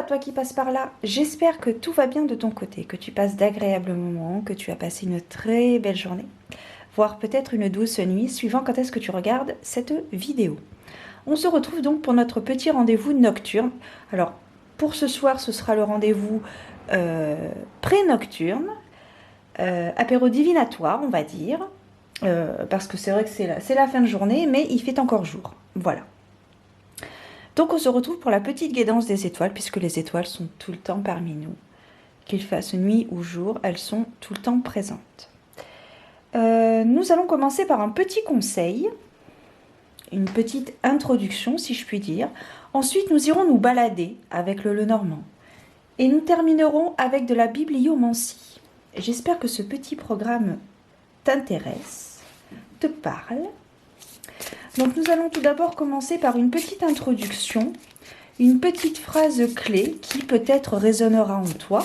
toi qui passes par là, j'espère que tout va bien de ton côté, que tu passes d'agréables moments, que tu as passé une très belle journée, voire peut-être une douce nuit, suivant quand est-ce que tu regardes cette vidéo. On se retrouve donc pour notre petit rendez-vous nocturne. Alors, pour ce soir, ce sera le rendez-vous pré-nocturne, apéro divinatoire, on va dire, parce que c'est vrai que c'est la fin de journée, mais il fait encore jour. Voilà. Donc on se retrouve pour la petite guidance des étoiles, puisque les étoiles sont tout le temps parmi nous. Qu'il fasse nuit ou jour, elles sont tout le temps présentes. Nous allons commencer par un petit conseil, une petite introduction si je puis dire. Ensuite nous irons nous balader avec le Lenormand. Et nous terminerons avec de la bibliomancie. J'espère que ce petit programme t'intéresse, te parle. Donc nous allons tout d'abord commencer par une petite introduction, une petite phrase clé qui peut-être résonnera en toi.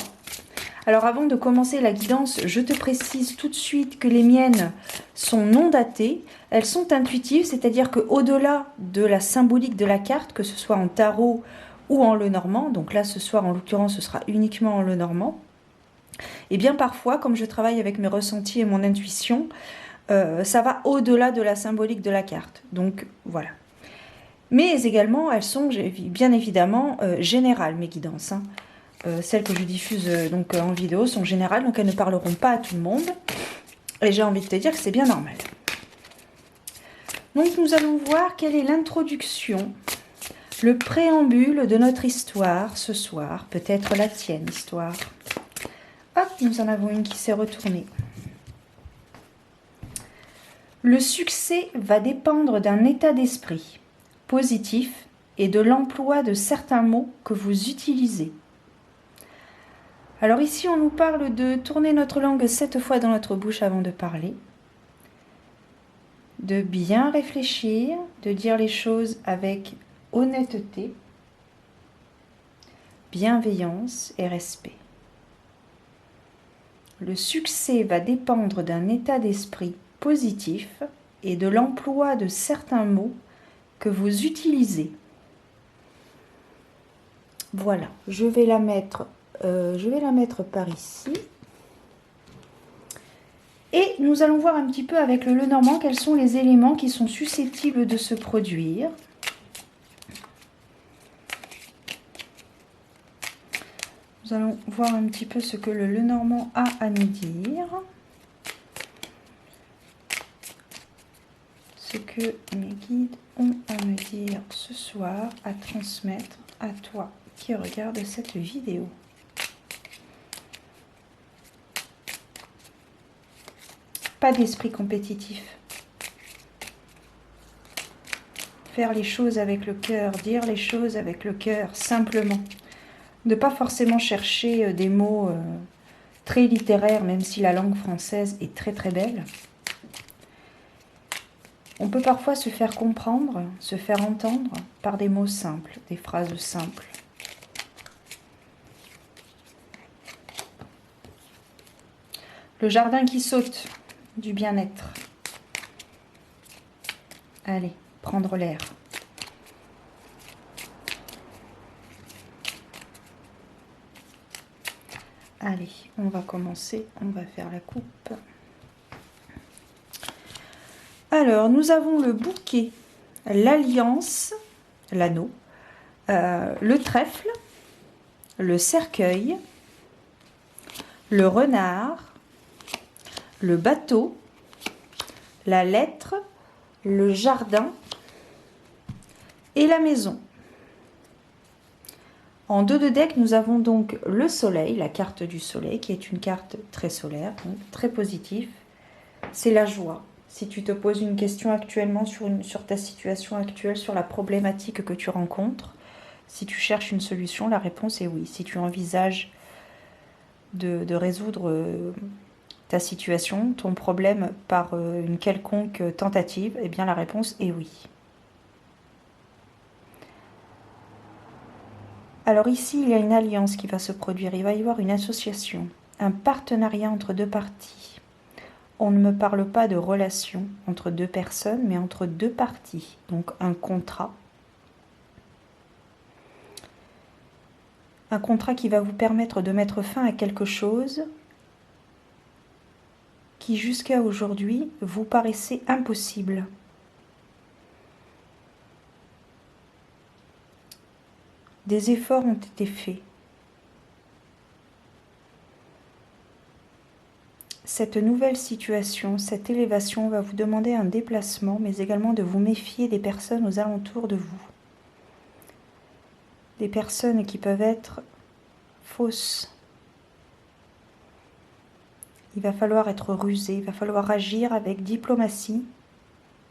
Alors avant de commencer la guidance, je te précise tout de suite que les miennes sont non datées, elles sont intuitives, c'est-à-dire qu'au-delà de la symbolique de la carte, que ce soit en tarot ou en Lenormand, donc là ce soir en l'occurrence ce sera uniquement en Lenormand, et bien parfois comme je travaille avec mes ressentis et mon intuition, ça va au-delà de la symbolique de la carte. Donc voilà. Mais également, elles sont bien évidemment générales, mes guidances. Hein. Celles que je diffuse donc en vidéo sont générales, donc elles ne parleront pas à tout le monde. Et j'ai envie de te dire que c'est bien normal. Donc nous allons voir quelle est l'introduction, le préambule de notre histoire ce soir. Peut-être la tienne histoire. Hop, nous en avons une qui s'est retournée. Le succès va dépendre d'un état d'esprit positif et de l'emploi de certains mots que vous utilisez. Alors ici, on nous parle de tourner notre langue 7 fois dans notre bouche avant de parler, de bien réfléchir, de dire les choses avec honnêteté, bienveillance et respect. Le succès va dépendre d'un état d'esprit positif et de l'emploi de certains mots que vous utilisez. Voilà, je vais la mettre par ici. Et nous allons voir un petit peu avec le Lenormand quels sont les éléments qui sont susceptibles de se produire. Nous allons voir un petit peu ce que le Lenormand a à nous dire. Ce que mes guides ont à me dire ce soir, à transmettre à toi qui regarde cette vidéo. Pas d'esprit compétitif. Faire les choses avec le cœur, dire les choses avec le cœur, simplement. Ne pas forcément chercher des mots très littéraires, même si la langue française est très très belle. On peut parfois se faire comprendre, se faire entendre par des mots simples, des phrases simples. Le jardin qui saute, du bien-être. Allez, prendre l'air. Allez, on va commencer, on va faire la coupe. Alors, nous avons le bouquet, l'alliance, l'anneau, le trèfle, le cercueil, le renard, le bateau, la lettre, le jardin et la maison. En dos de deck, nous avons donc le soleil, la carte du soleil, qui est une carte très solaire, donc très positive. C'est la joie. Si tu te poses une question actuellement sur ta situation actuelle, sur la problématique que tu rencontres, si tu cherches une solution, la réponse est oui. Si tu envisages de résoudre ta situation, ton problème par une quelconque tentative, eh bien la réponse est oui. Alors ici, il y a une alliance qui va se produire. Il va y avoir une association, un partenariat entre deux parties. On ne me parle pas de relation entre deux personnes, mais entre deux parties. Donc un contrat, Un contrat qui va vous permettre de mettre fin à quelque chose qui jusqu'à aujourd'hui vous paraissait impossible. Des efforts ont été faits. Cette nouvelle situation, cette élévation va vous demander un déplacement, mais également de vous méfier des personnes aux alentours de vous. Des personnes qui peuvent être fausses. Il va falloir être rusé, il va falloir agir avec diplomatie,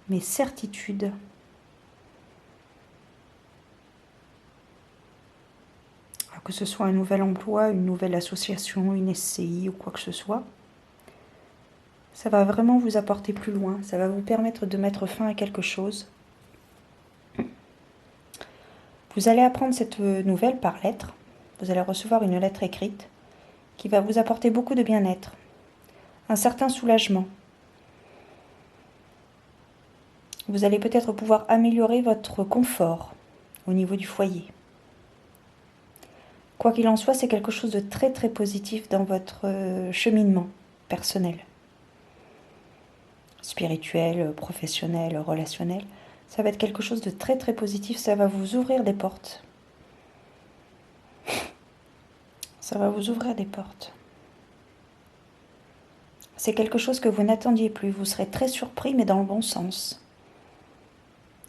mais certitude. Alors que ce soit un nouvel emploi, une nouvelle association, une SCI ou quoi que ce soit, ça va vraiment vous apporter plus loin, ça va vous permettre de mettre fin à quelque chose. Vous allez apprendre cette nouvelle par lettre, vous allez recevoir une lettre écrite qui va vous apporter beaucoup de bien-être, un certain soulagement. Vous allez peut-être pouvoir améliorer votre confort au niveau du foyer. Quoi qu'il en soit, c'est quelque chose de très très positif dans votre cheminement personnel, spirituel, professionnel, relationnel. Ça va être quelque chose de très très positif, ça va vous ouvrir des portes. Ça va vous ouvrir des portes. C'est quelque chose que vous n'attendiez plus, vous serez très surpris mais dans le bon sens.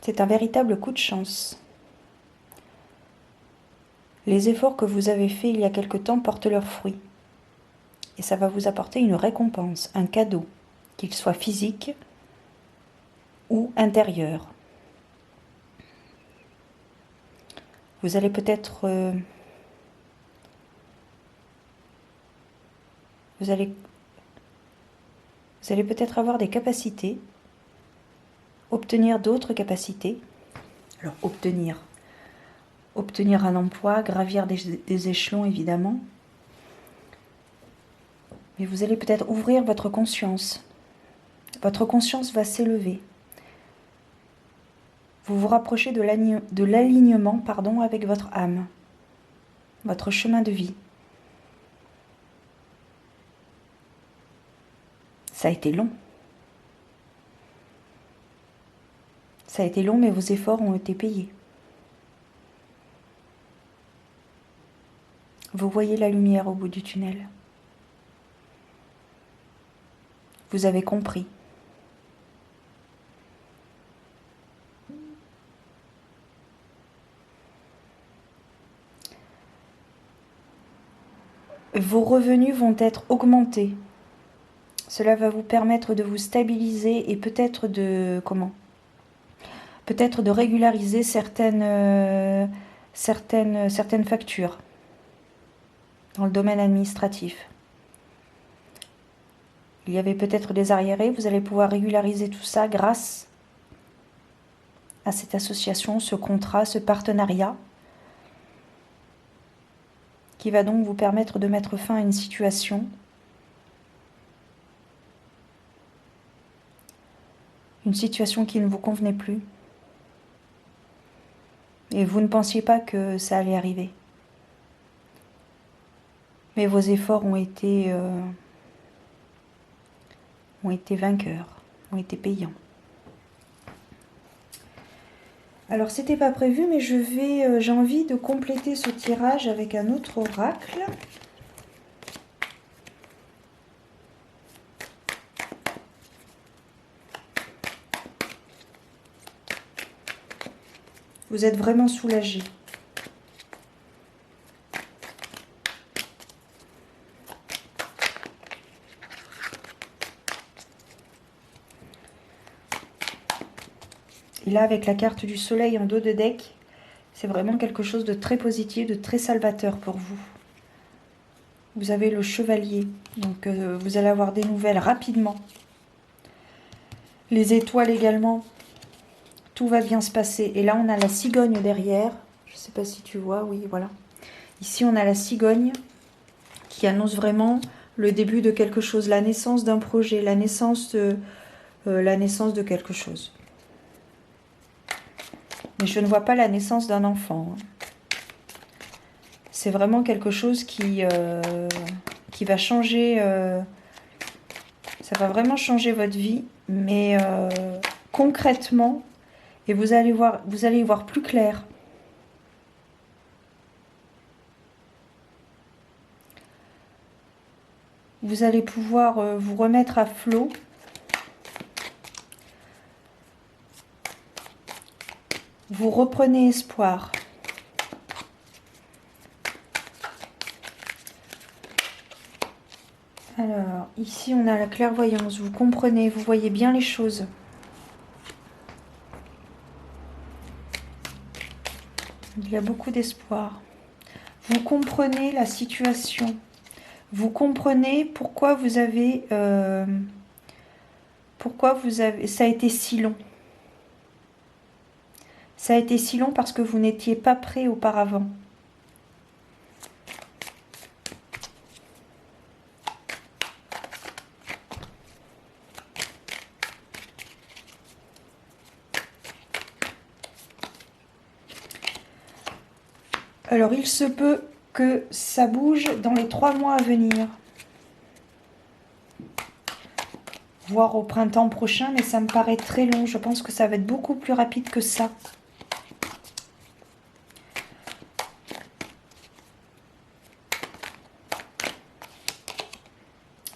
C'est un véritable coup de chance. Les efforts que vous avez faits il y a quelque temps portent leurs fruits. Et ça va vous apporter une récompense, un cadeau, qu'il soit physique ou intérieur. Vous allez peut-être... vous allez peut-être avoir des capacités, obtenir d'autres capacités. Alors, obtenir un emploi, gravir des échelons, évidemment. Mais vous allez peut-être ouvrir votre conscience. Votre conscience va s'élever. Vous vous rapprochez de l'alignement, avec votre âme, votre chemin de vie. Ça a été long. Ça a été long, mais vos efforts ont été payés. Vous voyez la lumière au bout du tunnel. Vous avez compris. Vos revenus vont être augmentés. Cela va vous permettre de vous stabiliser et peut-être de régulariser certaines factures dans le domaine administratif. Il y avait peut-être des arriérés, vous allez pouvoir régulariser tout ça grâce à cette association, ce contrat, ce partenariat qui va donc vous permettre de mettre fin à une situation qui ne vous convenait plus. Et vous ne pensiez pas que ça allait arriver. Mais vos efforts ont été vainqueurs, ont été payants. Alors, c'était pas prévu, mais j'ai envie de compléter ce tirage avec un autre oracle. Vous êtes vraiment soulagé. Et là, avec la carte du soleil en dos de deck, c'est vraiment quelque chose de très positif, de très salvateur pour vous. Vous avez le chevalier, donc vous allez avoir des nouvelles rapidement. Les étoiles également, tout va bien se passer. Et là, on a la cigogne derrière. Je ne sais pas si tu vois, oui, voilà. Ici, on a la cigogne qui annonce vraiment le début de quelque chose, la naissance d'un projet, la naissance de quelque chose. Mais je ne vois pas la naissance d'un enfant. c'est vraiment quelque chose qui va changer, ça va vraiment changer votre vie, mais concrètement, et vous allez y voir plus clair. Vous allez pouvoir vous remettre à flot. Vous reprenez espoir. Alors, ici, on a la clairvoyance. Vous comprenez, vous voyez bien les choses. Il y a beaucoup d'espoir. Vous comprenez la situation. Vous comprenez pourquoi vous avez... ça a été si long. Ça a été si long parce que vous n'étiez pas prêt auparavant. Alors, il se peut que ça bouge dans les 3 mois à venir. Voire au printemps prochain, mais ça me paraît très long. Je pense que ça va être beaucoup plus rapide que ça.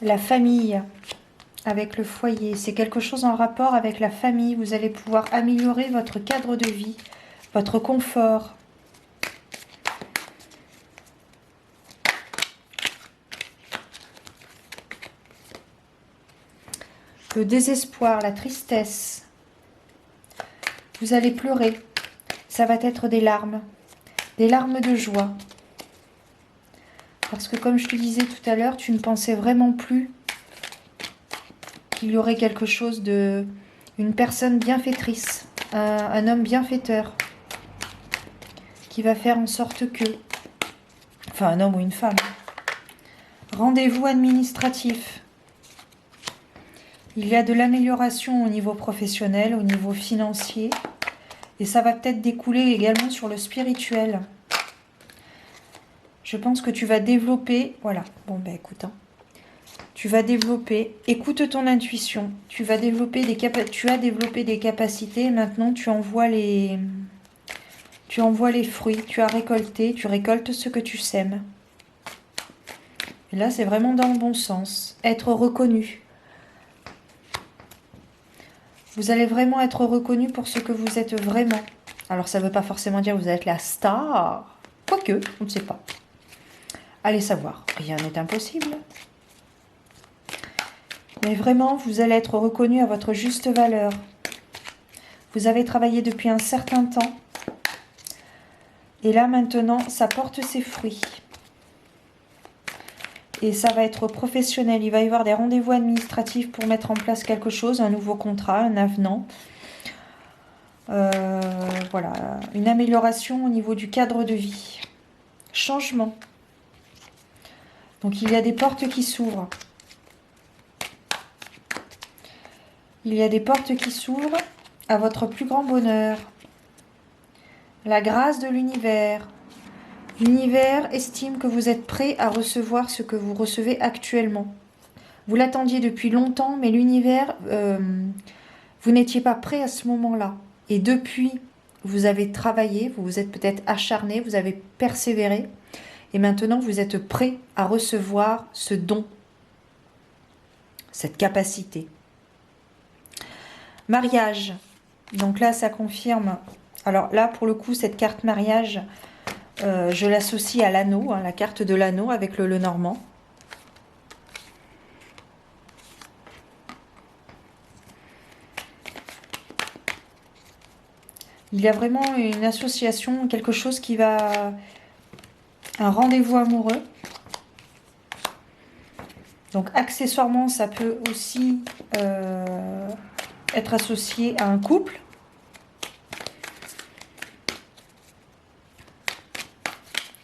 La famille, avec le foyer, c'est quelque chose en rapport avec la famille. Vous allez pouvoir améliorer votre cadre de vie, votre confort. Le désespoir, la tristesse. Vous allez pleurer. Ça va être des larmes de joie. Parce que comme je te disais tout à l'heure, tu ne pensais vraiment plus qu'il y aurait quelque chose de... une personne bienfaitrice, un homme bienfaiteur, qui va faire en sorte que... Enfin, un homme ou une femme. Rendez-vous administratif. Il y a de l'amélioration au niveau professionnel, au niveau financier. Et ça va peut-être découler également sur le spirituel. Je pense que tu vas développer... Voilà, bon ben écoute, hein. Tu vas développer... Écoute ton intuition. Tu vas développer tu as développé des capacités. Maintenant, tu envoies les fruits. Tu as récolté. Tu récoltes ce que tu sèmes. Et là, c'est vraiment dans le bon sens. Être reconnu. Vous allez vraiment être reconnu pour ce que vous êtes vraiment. Alors, ça ne veut pas forcément dire que vous êtes la star. Quoique, on ne sait pas. Allez savoir, rien n'est impossible. Mais vraiment, vous allez être reconnu à votre juste valeur. Vous avez travaillé depuis un certain temps. Et là, maintenant, ça porte ses fruits. Et ça va être professionnel. Il va y avoir des rendez-vous administratifs pour mettre en place quelque chose, un nouveau contrat, un avenant. Voilà, une amélioration au niveau du cadre de vie. Changement. Donc, il y a des portes qui s'ouvrent. Il y a des portes qui s'ouvrent à votre plus grand bonheur. La grâce de l'univers. L'univers estime que vous êtes prêt à recevoir ce que vous recevez actuellement. Vous l'attendiez depuis longtemps, mais l'univers, vous n'étiez pas prêt à ce moment-là. Et depuis, vous avez travaillé, vous vous êtes peut-être acharné, vous avez persévéré. Et maintenant, vous êtes prêt à recevoir ce don, cette capacité. Mariage. Donc là, ça confirme. Alors là, pour le coup, cette carte mariage, je l'associe à l'anneau, hein, la carte de l'anneau avec le Lenormand. Il y a vraiment une association, quelque chose qui va... Un rendez-vous amoureux. Donc accessoirement, ça peut aussi être associé à un couple.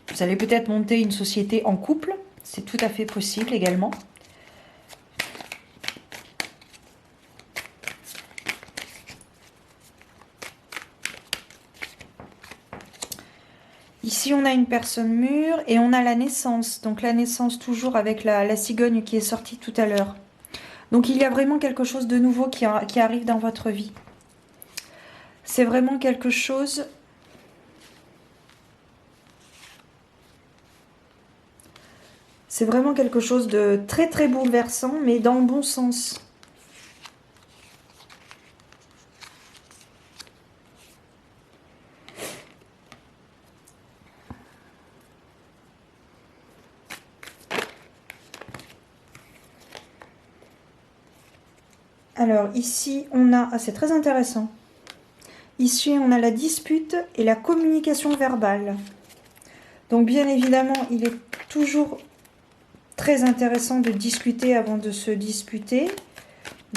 Vous allez peut-être monter une société en couple. C'est tout à fait possible également. Ici, on a une personne mûre et on a la naissance. Donc la naissance toujours avec la cigogne qui est sortie tout à l'heure. Donc il y a vraiment quelque chose de nouveau qui arrive dans votre vie. C'est vraiment quelque chose... C'est vraiment quelque chose de très très bouleversant, mais dans le bon sens. Alors ici, on a... Ah, c'est très intéressant. Ici, on a la dispute et la communication verbale. Donc bien évidemment, il est toujours très intéressant de discuter avant de se disputer.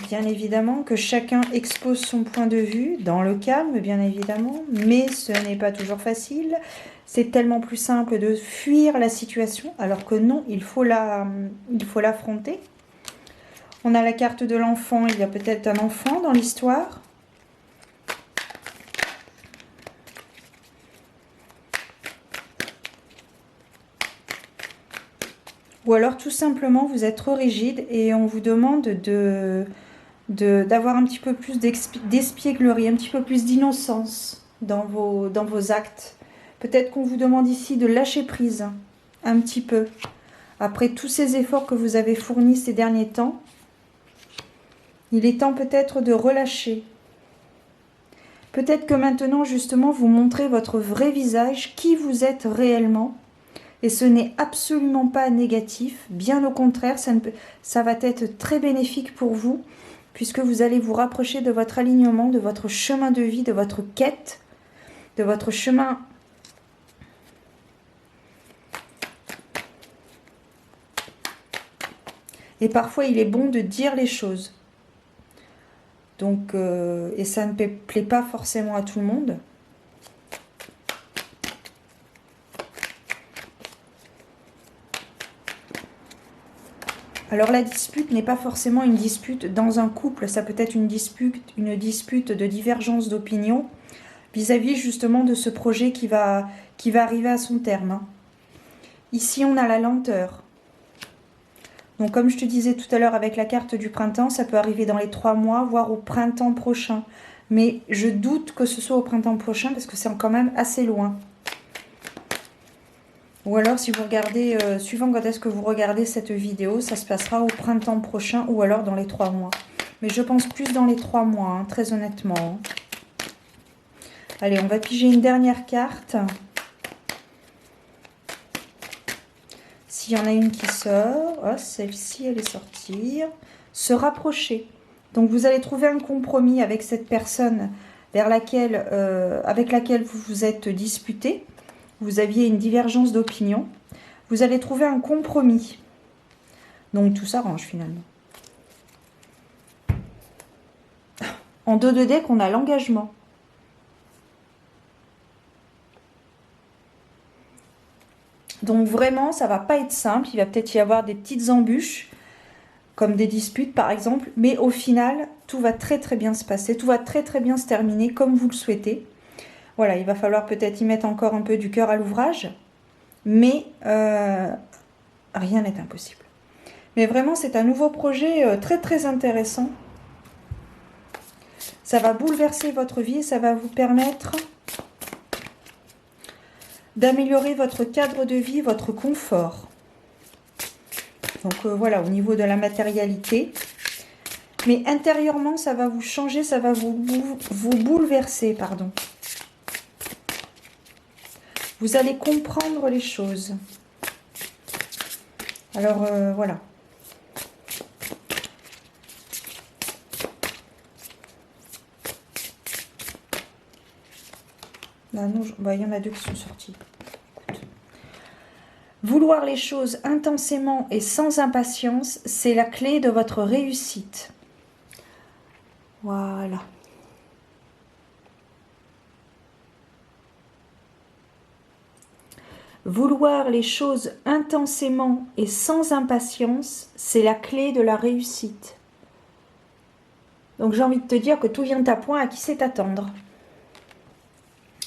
Bien évidemment que chacun expose son point de vue, dans le calme bien évidemment, mais ce n'est pas toujours facile. C'est tellement plus simple de fuir la situation, alors que non, il faut l'affronter. On a la carte de l'enfant, il y a peut-être un enfant dans l'histoire. Ou alors tout simplement vous êtes trop rigide et on vous demande d'avoir un petit peu plus d'espièglerie, un petit peu plus d'innocence dans vos actes. Peut-être qu'on vous demande ici de lâcher prise un petit peu. Après tous ces efforts que vous avez fournis ces derniers temps, il est temps peut-être de relâcher. Peut-être que maintenant justement vous montrez votre vrai visage, qui vous êtes réellement. Et ce n'est absolument pas négatif, bien au contraire, ça va être très bénéfique pour vous, puisque vous allez vous rapprocher de votre alignement, de votre chemin de vie, de votre quête, de votre chemin. Et parfois, il est bon de dire les choses. Donc, et ça ne plaît pas forcément à tout le monde. Alors la dispute n'est pas forcément une dispute dans un couple, ça peut être une dispute de divergence d'opinion vis-à-vis justement de ce projet qui va arriver à son terme. Hein. Ici on a la lenteur. Donc comme je te disais tout à l'heure avec la carte du printemps, ça peut arriver dans les 3 mois, voire au printemps prochain. Mais je doute que ce soit au printemps prochain parce que c'est quand même assez loin. Ou alors, si vous regardez, suivant quand est-ce que vous regardez cette vidéo, ça se passera au printemps prochain ou alors dans les 3 mois. Mais je pense plus dans les 3 mois, hein, très honnêtement. Allez, on va piger une dernière carte. S'il y en a une qui sort, oh, celle-ci, elle est sortie. Se rapprocher. Donc, vous allez trouver un compromis avec cette personne avec laquelle vous vous êtes disputé. Vous aviez une divergence d'opinion. Vous allez trouver un compromis. Donc, tout s'arrange finalement. En dos de deck, on a l'engagement. Donc, vraiment, ça va pas être simple. Il va peut-être y avoir des petites embûches, comme des disputes par exemple. Mais au final, tout va très très bien se passer. Tout va très très bien se terminer comme vous le souhaitez. Voilà, il va falloir peut-être y mettre encore un peu du cœur à l'ouvrage. Mais rien n'est impossible. Mais vraiment, c'est un nouveau projet très très intéressant. Ça va bouleverser votre vie et ça va vous permettre d'améliorer votre cadre de vie, votre confort. Donc voilà, au niveau de la matérialité. Mais intérieurement, ça va vous changer, ça va vous bouleverser, pardon. Vous allez comprendre les choses. Alors, voilà. Là, non, il y en a 2 qui sont sortis. Vouloir les choses intensément et sans impatience, c'est la clé de votre réussite. Voilà. Vouloir les choses intensément et sans impatience, c'est la clé de la réussite. Donc j'ai envie de te dire que tout vient à point, à qui sait attendre.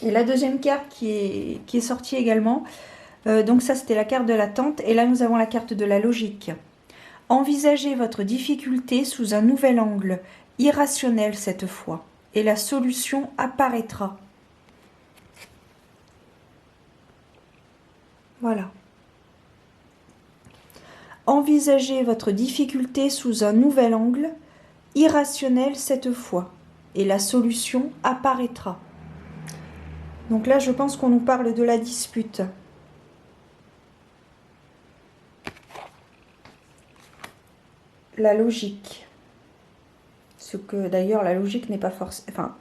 Et la deuxième carte qui est sortie également, donc ça c'était la carte de l'attente, et là nous avons la carte de la logique. Envisagez votre difficulté sous un nouvel angle, irrationnel cette fois, et la solution apparaîtra. Voilà. Envisagez votre difficulté sous un nouvel angle, irrationnel cette fois, et la solution apparaîtra. Donc là, je pense qu'on nous parle de la dispute. La logique. Ce que d'ailleurs, la logique n'est pas forcément... Enfin,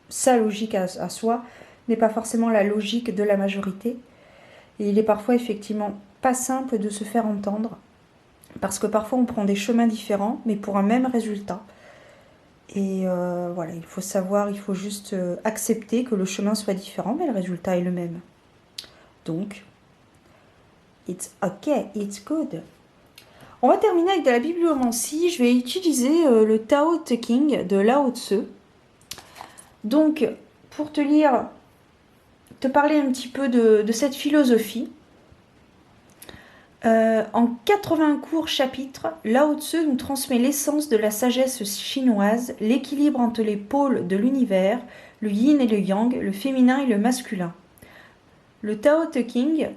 sa logique à soi n'est pas forcément la logique de la majorité. Et il est parfois effectivement pas simple de se faire entendre. Parce que parfois on prend des chemins différents, mais pour un même résultat. Et voilà, il faut savoir, il faut juste accepter que le chemin soit différent, mais le résultat est le même. Donc, it's okay, it's good. On va terminer avec de la bibliomancie. Je vais utiliser le Tao Te Ching de Lao Tzu. Donc, pour te parler un petit peu de cette philosophie, en 80 courts chapitres, Lao Tzu nous transmet l'essence de la sagesse chinoise, l'équilibre entre les pôles de l'univers, le yin et le yang, le féminin et le masculin. Le Tao Te Ching,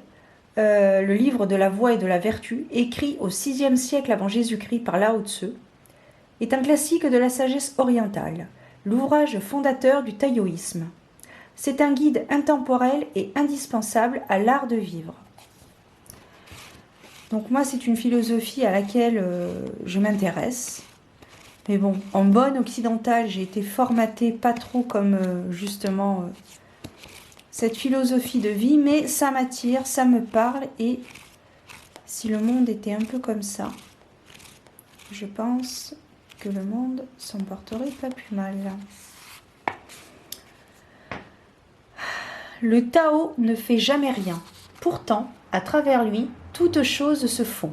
le livre de la voie et de la vertu, écrit au VIe siècle avant Jésus-Christ par Lao Tzu, est un classique de la sagesse orientale, l'ouvrage fondateur du taoïsme. C'est un guide intemporel et indispensable à l'art de vivre. Donc moi, c'est une philosophie à laquelle je m'intéresse. Mais bon, en bonne occidentale, j'ai été formatée pas trop comme justement cette philosophie de vie, mais ça m'attire, ça me parle, et si le monde était un peu comme ça, je pense que le monde s'en porterait pas plus mal. Le Tao ne fait jamais rien. Pourtant, à travers lui, toutes choses se font.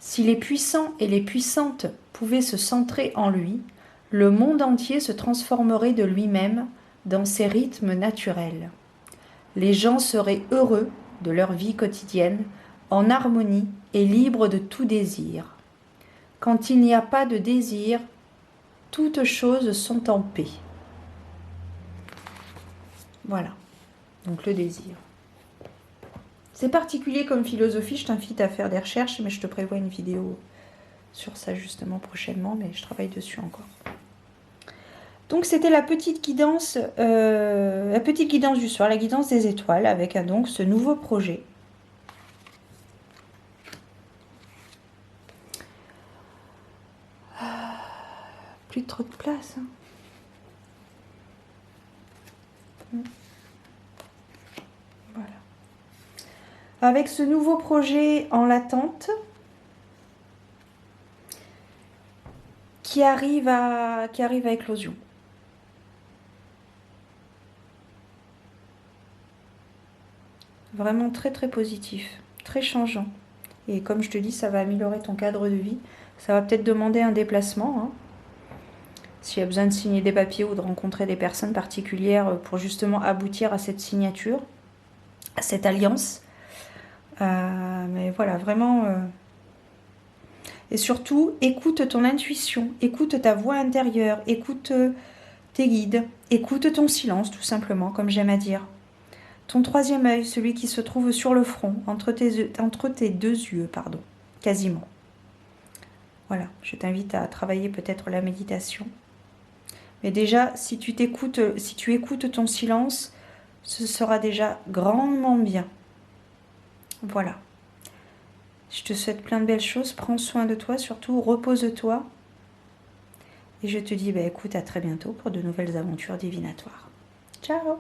Si les puissants et les puissantes pouvaient se centrer en lui, le monde entier se transformerait de lui-même dans ses rythmes naturels. Les gens seraient heureux de leur vie quotidienne, en harmonie et libres de tout désir. Quand il n'y a pas de désir, toutes choses sont en paix. Voilà, donc le désir. C'est particulier comme philosophie, je t'invite à faire des recherches, mais je te prévois une vidéo sur ça justement prochainement, mais je travaille dessus encore. Donc c'était la petite guidance du soir, la guidance des étoiles, avec donc ce nouveau projet. Plus trop de place. Hein. Voilà. Avec ce nouveau projet en l'attente, qui arrive à éclosion. Vraiment très très positif, très changeant. Et comme je te dis, ça va améliorer ton cadre de vie. Ça va peut-être demander un déplacement. Hein. S'il y a besoin de signer des papiers ou de rencontrer des personnes particulières pour justement aboutir à cette signature, à cette alliance. Mais voilà, vraiment... Et surtout, écoute ton intuition, écoute ta voix intérieure, écoute tes guides, écoute ton silence, tout simplement, comme j'aime à dire. Ton troisième œil, celui qui se trouve sur le front, entre tes deux yeux, pardon, quasiment. Voilà, je t'invite à travailler peut-être la méditation. Mais déjà, si tu écoutes ton silence, ce sera déjà grandement bien. Voilà. Je te souhaite plein de belles choses. Prends soin de toi, surtout repose-toi. Et je te dis, écoute, à très bientôt pour de nouvelles aventures divinatoires. Ciao!